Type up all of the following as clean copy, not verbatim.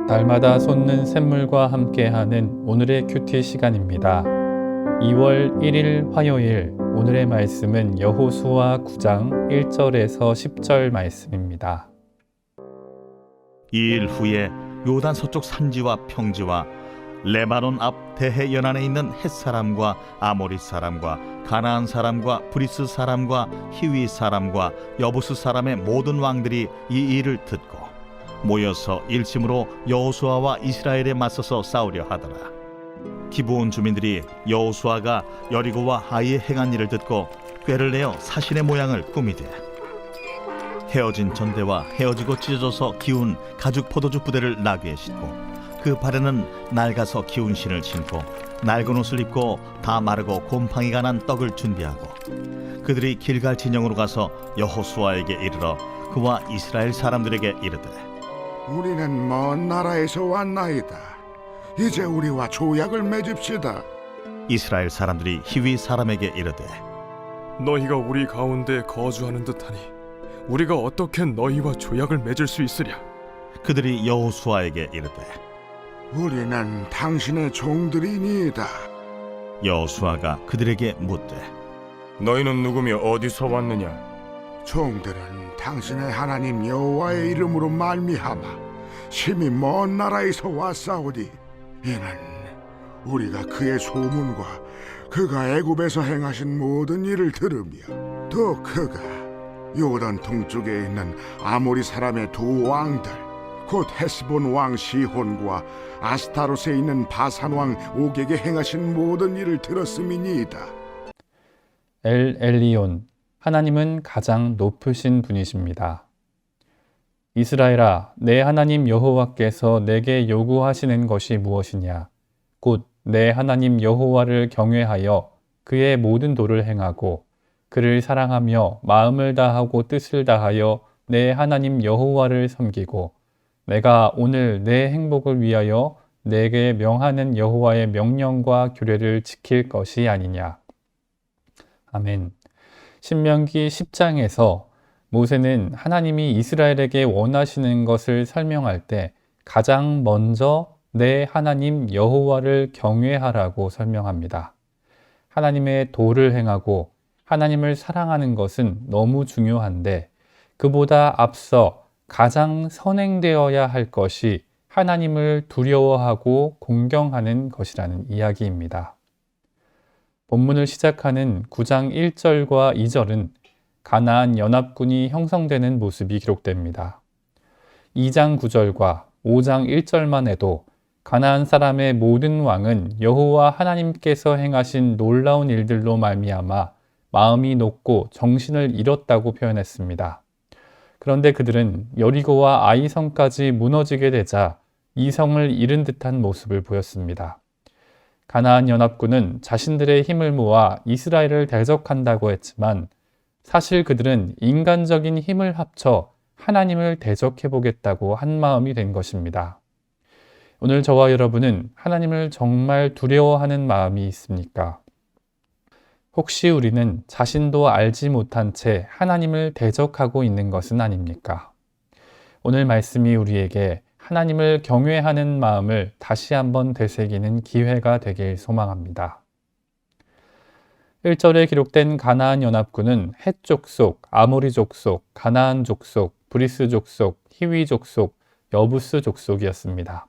날마다 솟는 샘물과 함께하는 오늘의 큐티 시간입니다. 2월 1일 화요일 오늘의 말씀은 여호수아 9장 1절에서 10절 말씀입니다. 2일 후에 요단 서쪽 산지와 평지와 레바논 앞 대해 연안에 있는 헷사람과 아모리 사람과 가나안 사람과 브리스 사람과 히위 사람과 여부스 사람의 모든 왕들이 이 일을 듣고 모여서 일심으로 여호수아와 이스라엘에 맞서서 싸우려 하더라. 기브온 주민들이 여호수아가 여리고와 하이에 행한 일을 듣고 꾀를 내어 사신의 모양을 꾸미되 헤어진 전대와 헤어지고 찢어져서 기운 가죽 포도주 부대를 나귀에 싣고 그 발에는 낡아서 기운 신을 신고 낡은 옷을 입고 다 마르고 곰팡이가 난 떡을 준비하고 그들이 길갈 진영으로 가서 여호수아에게 이르러 그와 이스라엘 사람들에게 이르되 우리는 먼 나라에서 왔나이다. 이제 우리와 조약을 맺읍시다. 이스라엘 사람들이 히위 사람에게 이르되 너희가 우리 가운데 거주하는 듯하니 우리가 어떻게 너희와 조약을 맺을 수 있으랴? 그들이 여호수아에게 이르되 우리는 당신의 종들이니이다. 여호수아가 그들에게 묻되 너희는 누구며 어디서 왔느냐? 종들은 당신의 하나님 여호와의 이름으로 말미암아 심히 먼 나라에서 왔사오니 이는 우리가 그의 소문과 그가 애굽에서 행하신 모든 일을 들으며 또 그가 요단 동쪽에 있는 아모리 사람의 두 왕들 곧 헤스본 왕 시혼과 아스타롯에 있는 바산 왕 옥에게 행하신 모든 일을 들었음이니이다. 엘 엘리온, 하나님은 가장 높으신 분이십니다. 이스라엘아, 내 하나님 여호와께서 내게 요구하시는 것이 무엇이냐? 곧 내 하나님 여호와를 경외하여 그의 모든 도를 행하고 그를 사랑하며 마음을 다하고 뜻을 다하여 내 하나님 여호와를 섬기고 내가 오늘 내 행복을 위하여 내게 명하는 여호와의 명령과 규례를 지킬 것이 아니냐. 아멘. 신명기 10장에서 모세는 하나님이 이스라엘에게 원하시는 것을 설명할 때 가장 먼저 내 하나님 여호와를 경외하라고 설명합니다. 하나님의 도를 행하고 하나님을 사랑하는 것은 너무 중요한데 그보다 앞서 가장 선행되어야 할 것이 하나님을 두려워하고 공경하는 것이라는 이야기입니다. 본문을 시작하는 9장 1절과 2절은 가나안 연합군이 형성되는 모습이 기록됩니다. 2장 9절과 5장 1절만 해도 가나안 사람의 모든 왕은 여호와 하나님께서 행하신 놀라운 일들로 말미암아 마음이 높고 정신을 잃었다고 표현했습니다. 그런데 그들은 여리고와 아이성까지 무너지게 되자 이성을 잃은 듯한 모습을 보였습니다. 가나안 연합군은 자신들의 힘을 모아 이스라엘을 대적한다고 했지만 사실 그들은 인간적인 힘을 합쳐 하나님을 대적해보겠다고 한 마음이 된 것입니다. 오늘 저와 여러분은 하나님을 정말 두려워하는 마음이 있습니까? 혹시 우리는 자신도 알지 못한 채 하나님을 대적하고 있는 것은 아닙니까? 오늘 말씀이 우리에게 하나님을 경외하는 마음을 다시 한번 되새기는 기회가 되길 소망합니다. 1절에 기록된 가나안 연합군은 헷 족속, 아모리 족속, 가나안 족속, 브리스 족속, 히위 족속, 여부스 족속이었습니다.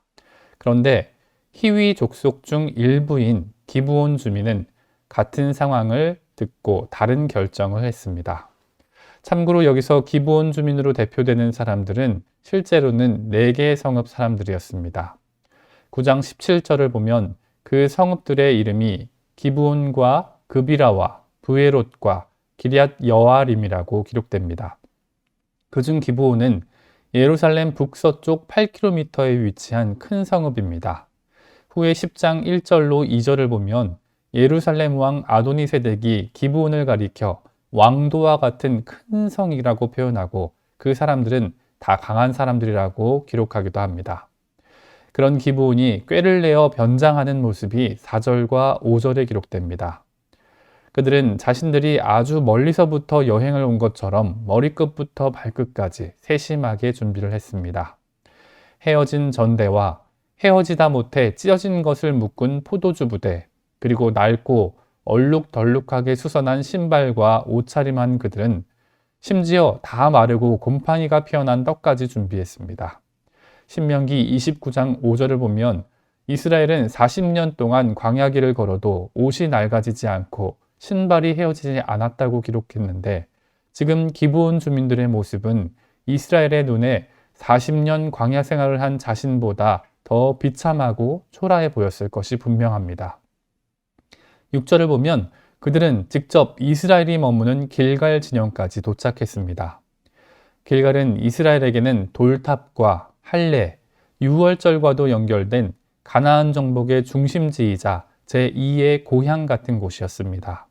그런데 히위 족속 중 일부인 기브온 주민은 같은 상황을 듣고 다른 결정을 했습니다. 참고로 여기서 기브온 주민으로 대표되는 사람들은 실제로는 4개의 성읍 사람들이었습니다. 9장 17절을 보면 그 성읍들의 이름이 기브온과 그비라와 브에롯과 기럇 여아림이라고 기록됩니다. 그중 기브온은 예루살렘 북서쪽 8km에 위치한 큰 성읍입니다. 후에 10장 1절로 2절을 보면 예루살렘 왕 아도니세덱이 기브온을 가리켜 왕도와 같은 큰 성이라고 표현하고 그 사람들은 다 강한 사람들이라고 기록하기도 합니다. 그런 기브온이 꾀를 내어 변장하는 모습이 4절과 5절에 기록됩니다. 그들은 자신들이 아주 멀리서부터 여행을 온 것처럼 머리끝부터 발끝까지 세심하게 준비를 했습니다. 헤어진 전대와 헤어지다 못해 찢어진 것을 묶은 포도주 부대, 그리고 낡고 얼룩덜룩하게 수선한 신발과 옷차림한 그들은 심지어 다 마르고 곰팡이가 피어난 떡까지 준비했습니다. 신명기 29장 5절을 보면 이스라엘은 40년 동안 광야길을 걸어도 옷이 낡아지지 않고 신발이 헤어지지 않았다고 기록했는데, 지금 기브온 주민들의 모습은 이스라엘의 눈에 40년 광야 생활을 한 자신보다 더 비참하고 초라해 보였을 것이 분명합니다. 6절을 보면 그들은 직접 이스라엘이 머무는 길갈 진영까지 도착했습니다. 길갈은 이스라엘에게는 돌탑과 할례, 유월절과도 연결된 가나안 정복의 중심지이자 제2의 고향 같은 곳이었습니다.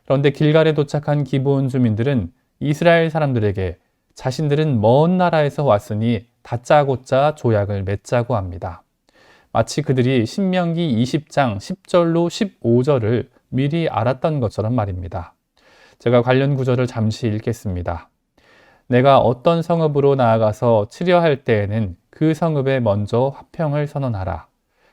그런데 길갈에 도착한 기브온 주민들은 이스라엘 사람들에게 자신들은 먼 나라에서 왔으니 다짜고짜 조약을 맺자고 합니다. 마치 그들이 신명기 20장 10절로 15절을 미리 알았던 것처럼 말입니다. 제가 관련 구절을 잠시 읽겠습니다. 내가 어떤 성읍으로 나아가서 치려할 때에는 그 성읍에 먼저 화평을 선언하라.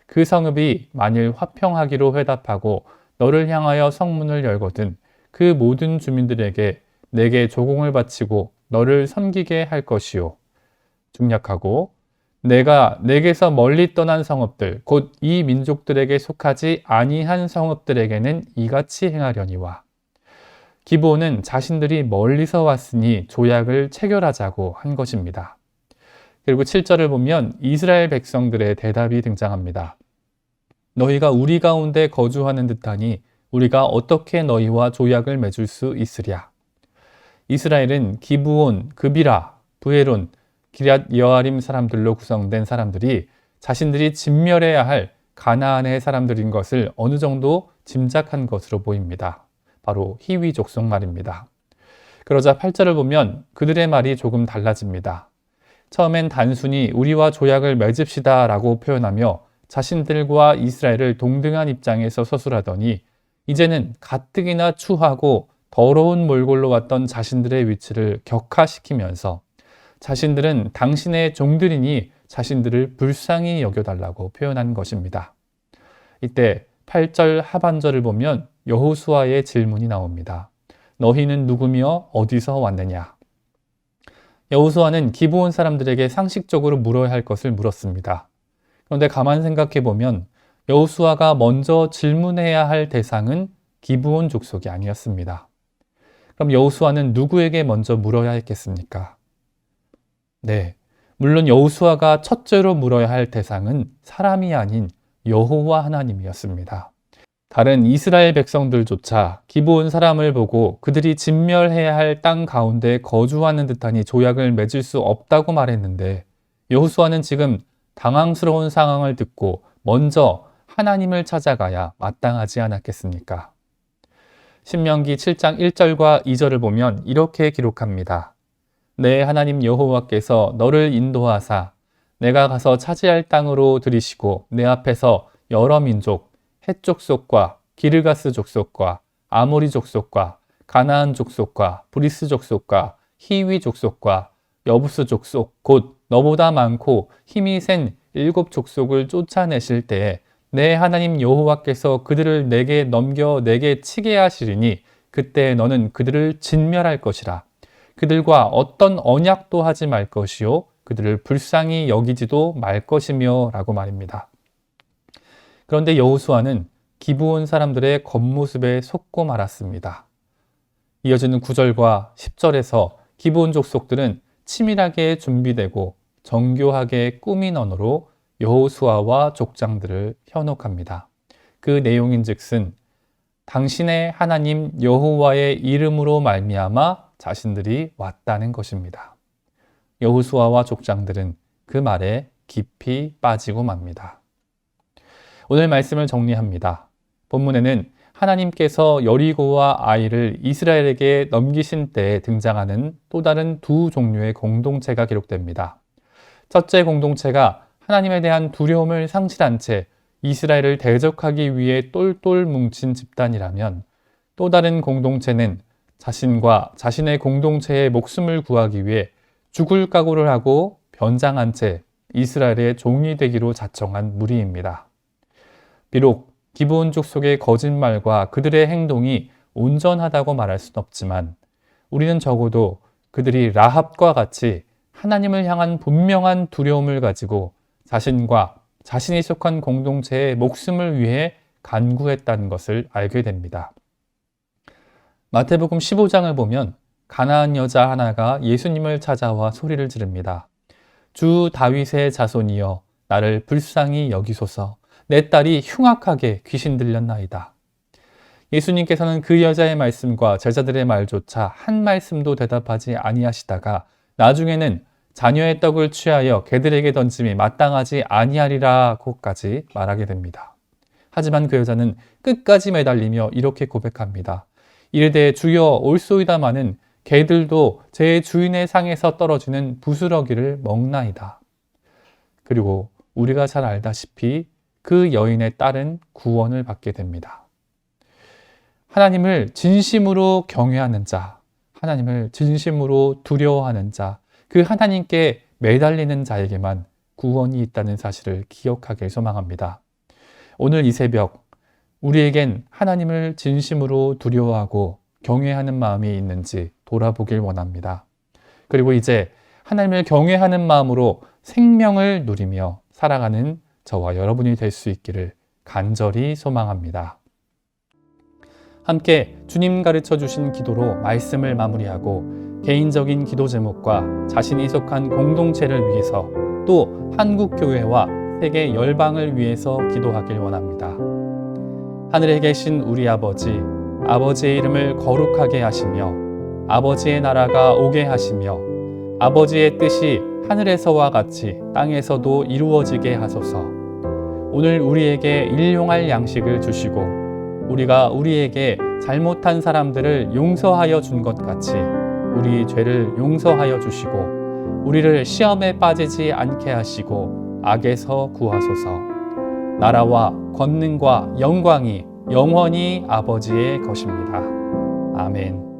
그 성읍이 만일 화평하기로 회답하고 너를 향하여 성문을 열거든 그 모든 주민들에게 내게 조공을 바치고 너를 섬기게 할 것이요. 중략하고 내가 내게서 멀리 떠난 성읍들 곧 이 민족들에게 속하지 아니한 성읍들에게는 이같이 행하려니와. 기브온은 자신들이 멀리서 왔으니 조약을 체결하자고 한 것입니다. 그리고 7절을 보면 이스라엘 백성들의 대답이 등장합니다. 너희가 우리 가운데 거주하는 듯하니 우리가 어떻게 너희와 조약을 맺을 수 있으랴. 이스라엘은 기브온, 그비라, 브에론, 기럇 여아림 사람들로 구성된 사람들이 자신들이 진멸해야 할 가나안의 사람들인 것을 어느 정도 짐작한 것으로 보입니다. 바로 히위 족속 말입니다. 그러자 8절을 보면 그들의 말이 조금 달라집니다. 처음엔 단순히 우리와 조약을 맺읍시다 라고 표현하며 자신들과 이스라엘을 동등한 입장에서 서술하더니 이제는 가뜩이나 추하고 더러운 몰골로 왔던 자신들의 위치를 격화시키면서 자신들은 당신의 종들이니 자신들을 불쌍히 여겨달라고 표현한 것입니다. 이때 8절 하반절을 보면 여호수아의 질문이 나옵니다. 너희는 누구며 어디서 왔느냐? 여호수아는 기브온 사람들에게 상식적으로 물어야 할 것을 물었습니다. 그런데 가만 생각해 보면 여호수아가 먼저 질문해야 할 대상은 기브온 족속이 아니었습니다. 그럼 여호수아는 누구에게 먼저 물어야 했겠습니까? 네, 물론 여호수아가 첫째로 물어야 할 대상은 사람이 아닌 여호와 하나님이었습니다. 다른 이스라엘 백성들조차 기브온 사람을 보고 그들이 진멸해야 할 땅 가운데 거주하는 듯하니 조약을 맺을 수 없다고 말했는데 여호수아는 지금 당황스러운 상황을 듣고 먼저 하나님을 찾아가야 마땅하지 않았겠습니까? 신명기 7장 1절과 2절을 보면 이렇게 기록합니다. 내 하나님 여호와께서 너를 인도하사 내가 가서 차지할 땅으로 들이시고 내 앞에서 여러 민족, 헷 족속과 기르가스 족속과 아모리 족속과 가나안 족속과 브리스 족속과 히위 족속과 여부스 족속 곧 너보다 많고 힘이 센 7 족속을 쫓아내실 때에 내 하나님 여호와께서 그들을 내게 넘겨 내게 치게 하시리니 그때 너는 그들을 진멸할 것이라. 그들과 어떤 언약도 하지 말 것이요 그들을 불쌍히 여기지도 말 것이며 라고 말입니다. 그런데 여호수아는 기브온 사람들의 겉모습에 속고 말았습니다. 이어지는 9절과 10절에서 기브온 족속들은 치밀하게 준비되고 정교하게 꾸민 언어로 여호수아와 족장들을 현혹합니다. 그 내용인즉슨 당신의 하나님 여호와의 이름으로 말미암아 자신들이 왔다는 것입니다. 여호수아와 족장들은 그 말에 깊이 빠지고 맙니다. 오늘 말씀을 정리합니다. 본문에는 하나님께서 여리고와 아이를 이스라엘에게 넘기신 때에 등장하는 또 다른 두 종류의 공동체가 기록됩니다. 첫째 공동체가 하나님에 대한 두려움을 상실한 채 이스라엘을 대적하기 위해 똘똘 뭉친 집단이라면 또 다른 공동체는 자신과 자신의 공동체의 목숨을 구하기 위해 죽을 각오를 하고 변장한 채 이스라엘의 종이 되기로 자청한 무리입니다. 비록 기브온 족속의 거짓말과 그들의 행동이 온전하다고 말할 수는 없지만 우리는 적어도 그들이 라합과 같이 하나님을 향한 분명한 두려움을 가지고 자신과 자신이 속한 공동체의 목숨을 위해 간구했다는 것을 알게 됩니다. 마태복음 15장을 보면 가나안 여자 하나가 예수님을 찾아와 소리를 지릅니다. 주 다윗의 자손이여 나를 불쌍히 여기소서. 내 딸이 흉악하게 귀신 들렸나이다. 예수님께서는 그 여자의 말씀과 제자들의 말조차 한 말씀도 대답하지 아니하시다가 나중에는 자녀의 떡을 취하여 개들에게 던짐이 마땅하지 아니하리라고까지 말하게 됩니다. 하지만 그 여자는 끝까지 매달리며 이렇게 고백합니다. 이르되 주여 올소이다마는 개들도 제 주인의 상에서 떨어지는 부스러기를 먹나이다. 그리고 우리가 잘 알다시피 그 여인의 딸은 구원을 받게 됩니다. 하나님을 진심으로 경외하는 자, 하나님을 진심으로 두려워하는 자, 그 하나님께 매달리는 자에게만 구원이 있다는 사실을 기억하길 소망합니다. 오늘 이 새벽 우리에겐 하나님을 진심으로 두려워하고 경외하는 마음이 있는지 돌아보길 원합니다. 그리고 이제 하나님을 경외하는 마음으로 생명을 누리며 살아가는 저와 여러분이 될 수 있기를 간절히 소망합니다. 함께 주님 가르쳐 주신 기도로 말씀을 마무리하고 개인적인 기도 제목과 자신이 속한 공동체를 위해서 또 한국교회와 세계 열방을 위해서 기도하길 원합니다. 하늘에 계신 우리 아버지, 아버지의 이름을 거룩하게 하시며 아버지의 나라가 오게 하시며 아버지의 뜻이 하늘에서와 같이 땅에서도 이루어지게 하소서. 오늘 우리에게 일용할 양식을 주시고 우리가 우리에게 잘못한 사람들을 용서하여 준 것 같이 우리 죄를 용서하여 주시고 우리를 시험에 빠지지 않게 하시고 악에서 구하소서. 나라와 권능과 영광이 영원히 아버지의 것입니다. 아멘.